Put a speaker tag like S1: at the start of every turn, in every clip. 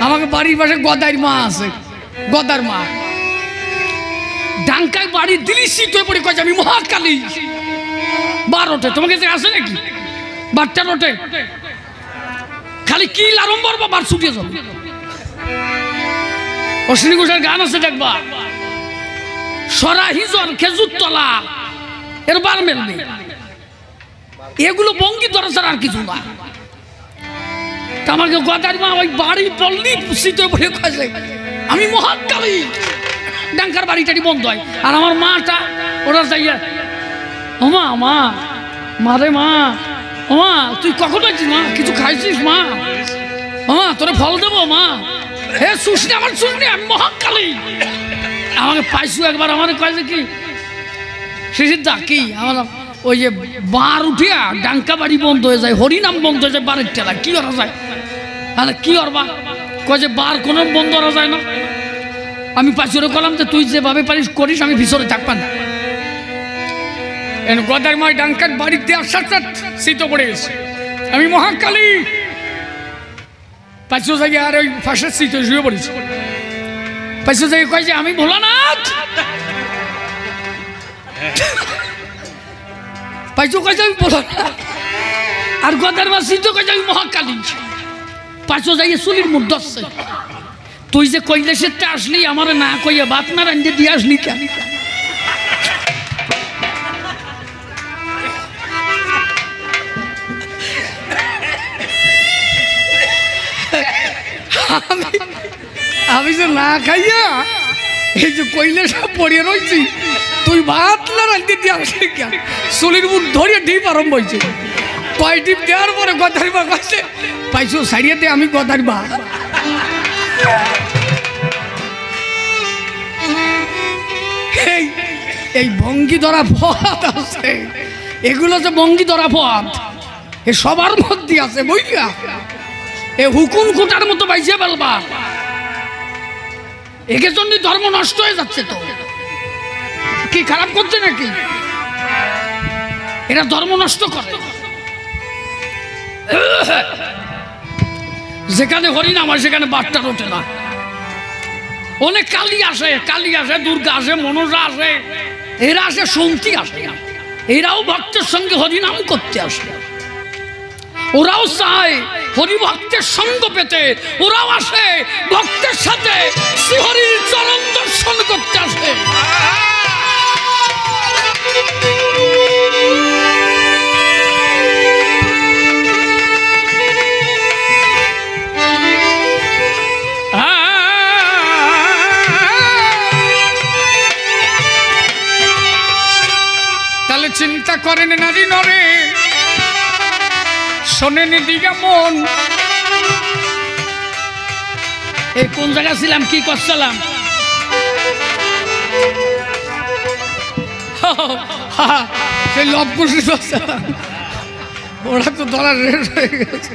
S1: আমাকে বাড়ির পাশে গদার মা আছে, গদার মা ডাঙ্কায় বাড়ি দিলি শীত হয়ে পড়ে কয়েছে আমি মহাকালী। বার ওঠে তোমাকে যে আসে নাকি বারটা ওঠে খালি কি আরম্বর বা বার ছুটিয়ে যাবে। অশ্বিনী ঘোষের গান আছে দেখবা, সরাহি জ্বর খেজুর তলা এর বার মেলবে, এগুলো বঙ্গি ধরা ছাড়া আর কিছু না। আমাকে গদার মা ওই বাড়ি পল্লী শীত হয়ে পড়ে কয়েছে আমি মহাকালী। ডাঙ্কার বাড়িটারি বন্ধ হয় আর আমার মাটা ওরা যাইয়া ওমা মা মারে মা, ওমা তুই কখন আছিস মা, কিছু খাইছিস মা, ওমা তোরে ফল দেবো মা, হে শুসনি আমার শুসনি আমি মহাকালী। আমাকে পাইছু একবার আমার কয়েছে কি শিশির দা কি আমার ওই যে বার উঠিয়া ডাঙ্কা বাড়ি বন্ধ হয়ে যায়, হরিনাম বন্ধ হয়ে যায়, বারের টেলা কি করা যায়, তাহলে কি করবা কয়ে যে বার কোনো বন্ধ করা যায় না। আমি পাঁচরে কলাম যে তুই যেভাবে পারিস করিস, আমি ভিতরে থাকবা না। গদার মায় ডাঙ্কার বাড়িতে আসার শীত পড়ে গেছে আমি মহাকালী। পাঁচশো জায়গায় আর ওই ফাঁসের শীত শুয়ে পড়েছি। পাঁচশো জায়গায় কয় যে আমি ভোলানাথ, পাঁচশো কয় যে আমি ভোলানাথ, আর গদার মা শীত কয় যে আমি মহাকালী। পাঁচশো জায়গায় চুলির মুখ ধরছে, তুই যে কৈলাসেরটা আসলি আমার না কইয়া বাত না রান্ধে দিয়ে আসলি কেন? আমি যে না খাইয়া এই যে কৈলাসে পড়িয়ে রয়েছি, তুই ভাত না রান্ধে দিয়ে আসলি কেন? চুলির মুখ ধরিয়ে ডিপ আরম্ভ হয়েছে। কয় ডিপ দেওয়ার পরে গদার বা কাছে পাইছো সারিয়ে দে আমি গদার বা। এই ভঙ্গি ধরা পথ আছে, এগুলো যে ভঙ্গি ধরা পথ এ সবার মধ্যে আছে বুঝলা। এ হুকুম কুটার মতো বাইসে ফেলবা, একে জন্য ধর্ম নষ্ট হয়ে যাচ্ছে। তো কি খারাপ করছে নাকি? এরা ধর্ম নষ্ট করে। যেখানে হরিনাম হয় সেখানে বাট্টা ওঠে না। অনেক কালী আসে, দুর্গা আসে, মনসা আসে, এরা আসে শুনতে আসে, এরাও ভক্তের সঙ্গে হরিনাম করতে আসে। ওরাও চায় হরিভক্তের সঙ্গ পেতে, ওরাও আসে ভক্তের সাথে শ্রীহরির চরণ দর্শন করতে আসে। তাহলে চিন্তা করেন নারী নরে, শোনেন দিগা মন। এই কোন জায়গা ছিলাম, কি করছিলাম? সেই লব কুশি করছিলাম, ওরা তো ধরার রেট হয়ে গেছে।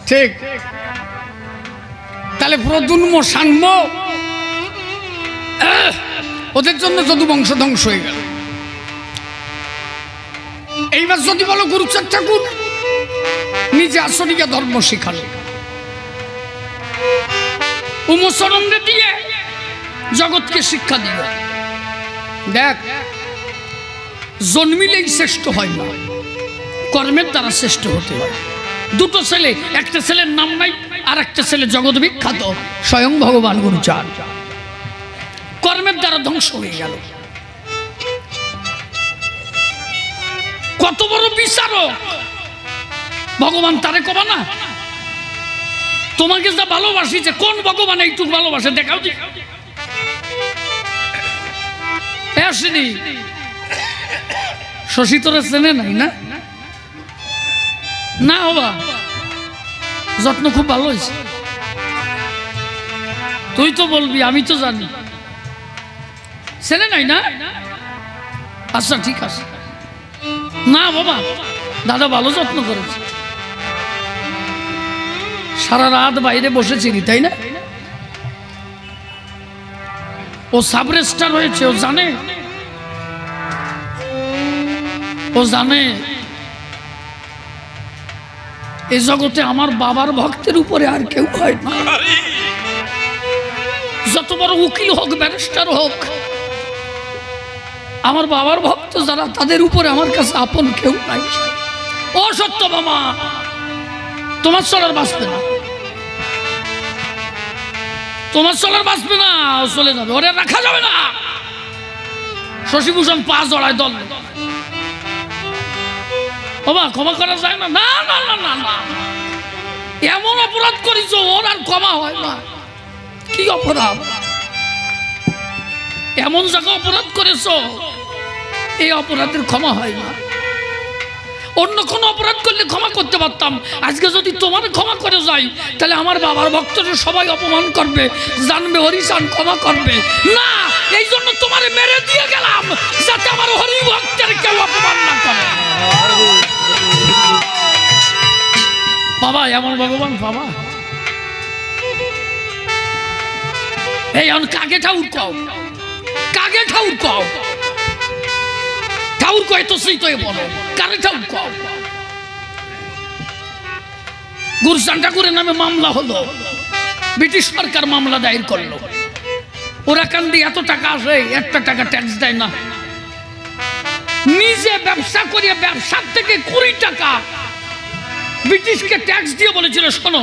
S1: ঠিক, তাহলে প্রজন্ম সাম্য ওদের জন্য যদু বংশ ধ্বংস হয়ে গেল। এইবার যদি বলো গুরুচাঁদ ঠাকুর নিজে আসরিয়া ধর্ম শিখালো, উমচরণে দিয়ে জগৎকে শিক্ষা দিল। দেখ, জন্মিলেই শ্রেষ্ঠ হয় না, কর্মের দ্বারা শ্রেষ্ঠ হতে হয়। দুটো ছেলে, একটা ছেলের নাম নাই, আর একটা ছেলে জগৎ বিখ্যাত স্বয়ং ভগবান গুরুচাঁদ, কর্মের দ্বারা ধ্বংস হয়ে গেল। কত বড় বিচারক ভগবান, তারে কবা না তোমাকে যা ভালোবাসিছে, কোন ভগবান এইটুকু ভালোবাসে দেখাও যে। আসেনি শশী তোরা চেনে নাই না? না বাবা, যত্ন খুব ভালো হয়েছে। তুই তো বলবি, আমি তো জানি। চেনে নাই না? আচ্ছা ঠিক আছে। না বাবা, দাদা ভালো যত্ন করেছে। সারা রাত বাইরে বসেছিলি তাই না? ও সাব রেজিস্ট্রার হয়েছে, ও জানে, ও জানে। এই জগতে আমার বাবার ভক্তের উপরে আর কেউ হয় না। যত বড় উকিল হোক, ব্যারিস্টার হোক, আমার বাবার ভক্ত যারা, তাদের উপরে আমার কাছে আপন কেউ নাই। ও সত্য মামা, তোমার চলার বাঁচবে না, তোমার চলার বাঁচবে না, চলে যাবে, ওরে রাখা যাবে না। শশীভূষণ পা জড়ায় দল, বাবা ক্ষমা করা যায় না। না না না না না, এমন অপরাধ করেছ ওর আর ক্ষমা হয় না। কি অপরাধ? এমন জায়গায় অপরাধ করেছ, এই অপরাধের ক্ষমা হয় না। অন্য কোনো অপরাধ করলে ক্ষমা করতে পারতাম। আজকে যদি তোমার ক্ষমা করে যাই, তাহলে আমার বাবার ভক্তদের সবাই অপমান করবে, জানবে হরিচান ক্ষমা করবে না। এই জন্য তোমারে মেরে দিয়ে গেলাম, যাতে আমার হরি ভক্তের কেউ অপমান না করে। বাবা এমন ভগবান বাবা। এই কাকে ঠাউর কও, কাকে ঠাউর কও, ঠাউর কয় তো সেই তো বলো, কারে ঠাউর কও? গুরুচান ঠাকুরের নামে মামলা হলো, ব্রিটিশ সরকার মামলা দায়ের করলো। ওরা কান্দি এত টাকা আসে, একটা টাকা ট্যাক্স দেয় না। নিজে ব্যবসা করিয়া ব্যবসার থেকে 20 টাকা ব্রিটিশকে ট্যাক্স দিয়ে বলেছিল, শোনো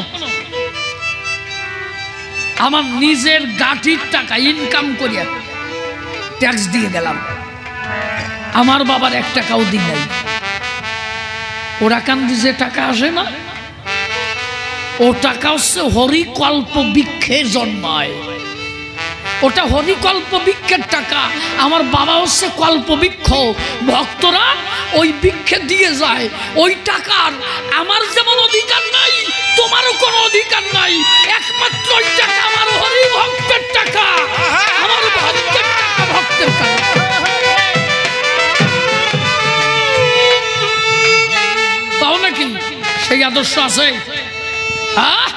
S1: আমার নিজের গাঠির টাকা ইনকাম করিয়া ট্যাক্স দিয়ে গেলাম, আমার বাবার 1 টাকাও দিই নাই। ওরা কান্দি যে টাকা আসে না, ও টাকা হচ্ছে হরিকল্প বৃক্ষে জন্মায়, ওটা হরিকল্প বৃক্ষের টাকা। আমার বাবা হচ্ছে কল্প বৃক্ষ, ভক্তরা ওই বৃক্ষে দিয়ে যায়। ওই টাকার আমার যেমন অধিকার নাই, তোমারও কোনো অধিকার নাই। একমাত্র ওই টাকা আমার হরি ভক্তের টাকা, আমার ভক্তের টাকা, ভক্তের টাকা। তাও নাকি সেই আদর্শ আছে? হ্যাঁ,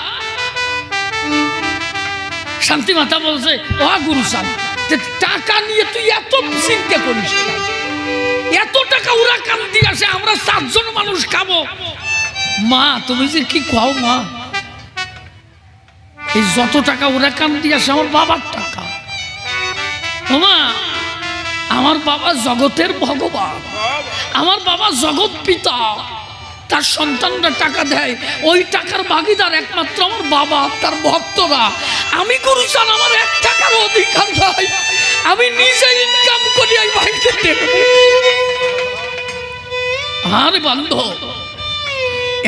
S1: শান্তি মাতা বলছে, ও গুরুচান টাকা নিয়ে তুই এত চিন্তা করিস, এত টাকা ওরা কান্দি আসে, আমরা 7 জন মানুষ খাবো। মা তুমি যে কি কও মা, এই যত টাকা ওরা কান্দি আসে আমার বাবার টাকা। মা আমার বাবা জগতের ভগবান, আমার বাবা জগৎ পিতা, তার সন্তানরা টাকা দেয়, ওই টাকার ভাগিদার একমাত্র আমার বাবা, তার ভক্তরা। আমি গুরুচান আমার 1 টাকার অধিকার নাই, আমি নিজে ইনকাম করি এই ভাইকে দেব। আরে বান্ধব,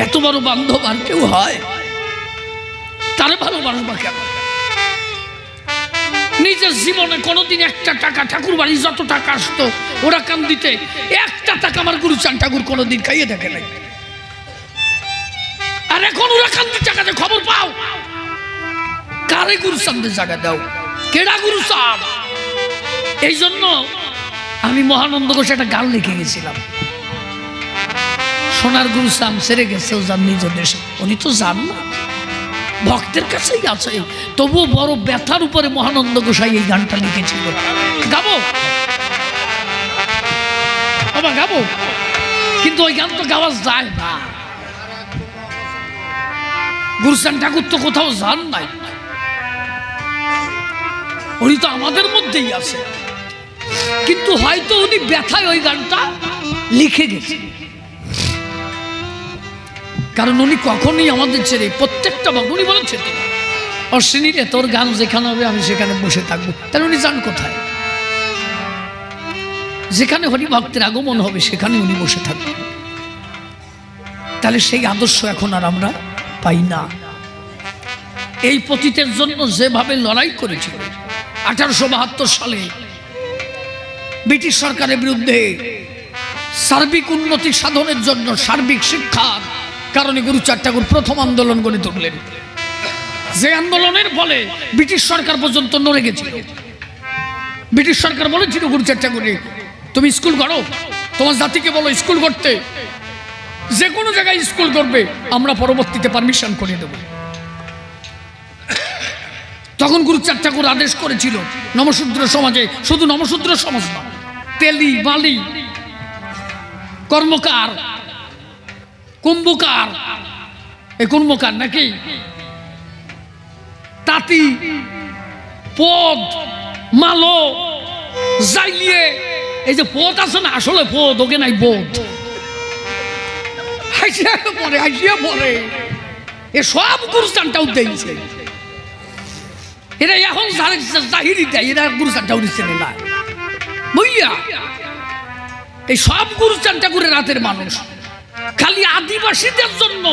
S1: এত বড় বান্ধব আর কেউ হয়? তারে ভালোবাসবা কেন? নিজের জীবনে কোনোদিন 1 টাকা, ঠাকুর বাড়ি যত টাকা আসতো ওরা কান দিতে, 1 টাকা আমার গুরুচান ঠাকুর কোনোদিন খাইয়ে দেখে নাই। আর এখন ওরা কান্দি টাকাতে খবর পাও, কারে গুরুচানদের জায়গা দাও, কেডা গুরুচান? এই জন্য আমি মহানন্দ ঘোষ একটা গান লিখে গেছিলাম, সোনার গুরুচান সেরে গেছে ও যান নিজ দেশে। উনি তো যান না, ভক্তের কাছেই আছে, তবুও বড় ব্যথার উপরে মহানন্দ গোসাই এই গানটা লিখেছিল। গাবো বাবা, গাবো, কিন্তু ওই গান তো গাওয়া যায় না। গুরুচান ঠাকুর তো কোথাও যান নাই, উনি তো আমাদের মধ্যেই আছে, কিন্তু হয়তো উনি ব্যথায় ওই গানটা লিখে গেছে। কারণ উনি কখনোই আমাদের ছেড়ে প্রত্যেকটা ভক্ত, উনি বলেছেন অশ্বিনী রে তোর গান যেখানে হবে আমি সেখানে বসে থাকবো। তাহলে উনি যান কোথায়? যেখানে হরিভক্তের আগমন হবে সেখানে উনি বসে থাকবেন। তাহলে সেই আদর্শ এখন আর আমরা পাই না। এই পতিতের জন্য যেভাবে লড়াই করেছিল 1872 সালে ব্রিটিশ সরকারের বিরুদ্ধে, সার্বিক উন্নতি সাধনের জন্য, সার্বিক শিক্ষার কারণে গুরুচাঁদ ঠাকুর প্রথম আন্দোলন গড়ে তুললেন, যে আন্দোলনের ফলে ব্রিটিশ সরকার পর্যন্ত নড়ে গেছিল। ব্রিটিশ সরকার বলেছিল গুরুচাঁদ ঠাকুরকে, তুমি স্কুল করো, তোমার জাতিকে বলো স্কুল করতে, যে কোনো জায়গায় স্কুল করবে আমরা পরবর্তীতে পারমিশন করে দেব। তখন গুরুচাঁদ ঠাকুর আদেশ করেছিল নমশূদ্র সমাজে, শুধু নমশূদ্র সমাজ না, তেলি, বালি, কর্মকার, কুম্ভকার, এই কোন মোকার নাকি তাঁতি পদ মালো যাইয়ে এই যে পদ আছে না আসলে পদ ওকে নাই বোধ হাসিয়া পরে এ সব গুরুস্থানটাও দিয়েছে এরা এখন জাহিরি দেয় এরা গুরুস্থানটাও দিচ্ছে না বুঝিয়া এই সব গুরুস্থানটা করে রাতের মানুষ খালি আদিবাসীদের জন্য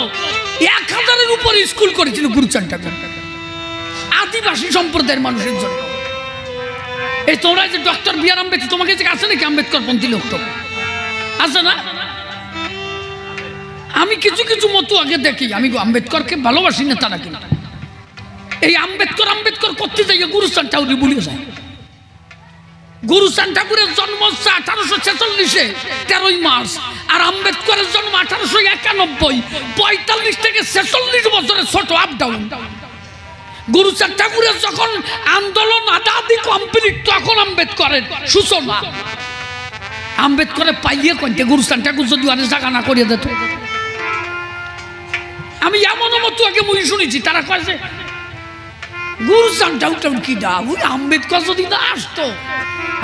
S1: 1000-এর উপরে স্কুল করেছিল গুরুস্থানটা আদিবাসী সম্প্রদায়ের মানুষের জন্য। এই তোমরা যে ডক্টর বি আর আম্বেদকর তোমাকে যে আছে নাকি আম্বেদকর পন্থী লোক আছে না? আমি কিছু কিছু মতো আগে দেখি, আমি আম্বেদকরকে ভালোবাসি না তারা কিন্তু এই আম্বেদকর করতে যাই গুরুস্থান ঠাকুর বলে যায়। গুরুস্থান ঠাকুরের জন্ম 1846-এ 13ই মার্চ, আর আম্বেদকরের জন্ম 1891, 45 থেকে 46 বছরের ছোট আপ ডাউন। গুরুস্থান ঠাকুরের যখন আন্দোলন আদি কমপ্লিট তখন আম্বেদকরের সূচনা। আম্বেদকরের পাইয়ে কইতে গুরুস্থান ঠাকুর যদি আরে জায়গা না করিয়ে দিত। আমি এমন মতো আগে মুই শুনেছি তারা কয় যে গুরুস্থান ঠাকুর কি দা ওই আম্বেদকর যদি না আসতো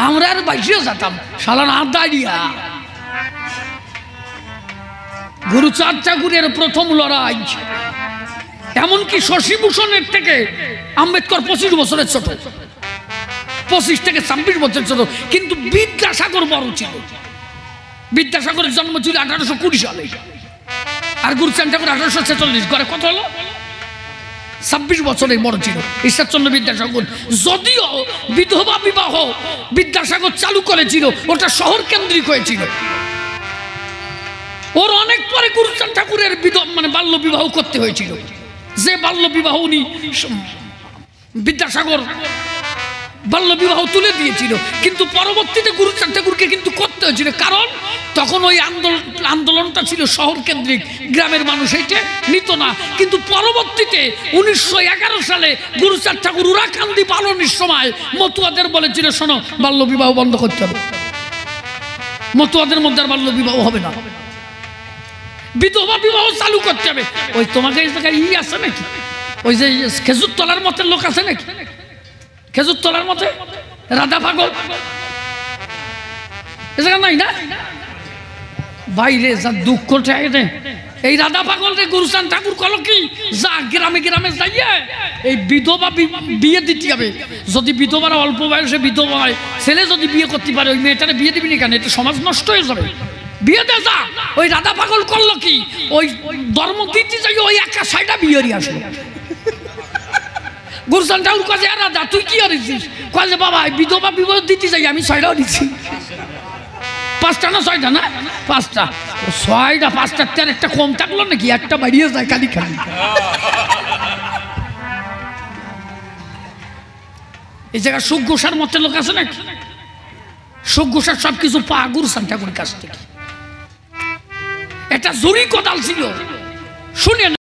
S1: আমরা আর বাইশে যেতাম সালা না দাঁড়িয়া। গুরুচাঁদ ঠাকুরের প্রথম লড়াই, এমনকি শশীভূষণের থেকে আম্বেদকর 25 বছরের ছোট, 25 থেকে 26 বছর ছোট। কিন্তু বিদ্যাসাগর বড় ছিল। বিদ্যাসাগরের জন্ম ছিল 1820 সালে, আর গুরুচাঁদ ঠাকুর 1846। করে কত হলো? 26 বছরে বড় ছিল ঈশ্বরচন্দ্র বিদ্যাসাগর। যদিও বিধবা বিবাহ বিদ্যাসাগর চালু করেছিল, ওটা শহর কেন্দ্রিক হয়েছিল। ওর অনেক পরে গুরুচাঁদ ঠাকুরের মানে বাল্য বিবাহ করতে হয়েছিল। যে বাল্য বিবাহ উনি বিদ্যাসাগর বাল্য বিবাহ তুলে দিয়েছিল, কিন্তু পরবর্তীতে গুরুচাঁদ ঠাকুরকে কিন্তু করতে হয়েছিল, কারণ তখন ওই আন্দোলনটা ছিল শহর কেন্দ্রিক, গ্রামের মানুষ এইটা নিত না। কিন্তু পরবর্তীতে 1911 সালে গুরুচাঁদ ঠাকুর উরাকান্দি পালনের সময় মতুয়াদের বলেছিল, শোনো বাল্য বিবাহ বন্ধ করতে হবে, মতুয়াদের মধ্যে আর বাল্য বিবাহ হবে না, বিধবা বিবাহ চালু করতে হবে। ওই তোমাকে এই জায়গায় আছে নাকি? ওই যে খেজুর তলার মতের লোক আছে নাকি? খেজুর তলার মতে রাধা পাগল এ জায়গা নাই না? বাইরে যা দুঃখ ঠেকে এই রাধা পাগল রে গুরুচাঁদ ঠাকুর কল কি যা গ্রামে গ্রামে যাইয়ে এই বিধবা বিয়ে দিতে হবে। যদি বিধবারা অল্প বয়সে বিধবা হয়, ছেলে যদি বিয়ে করতে পারে, ওই মেয়েটারে বিয়ে দিবি না কেন? এটা সমাজ নষ্ট হয়ে যাবে, বিয়ে দে যা। ওই রাধা পাগল করলো কি, ওই ধর্ম দিতে যাই ওই একা 6টা বিয়ে আসলো। গুরুচাঁদ ঠাকুর কাছে রাধা তুই কি করেছিস? কাজে বাবা বিধবা বিবাহ দিতে যাই আমি 6টাও দিচ্ছি। 5টা না 6টা না 5টা, 6টা 5টার তার একটা কম থাকলো নাকি? একটা বাড়িয়ে যায় খালি খালি। এই জায়গায় সুখ ঘোষার মতে লোক আছে নাকি? সুখ ঘোষার সবকিছু পা গুরুচাঁদ ঠাকুরের কাছ থেকে। এটা জুরি কোদাল ছিল, শুনে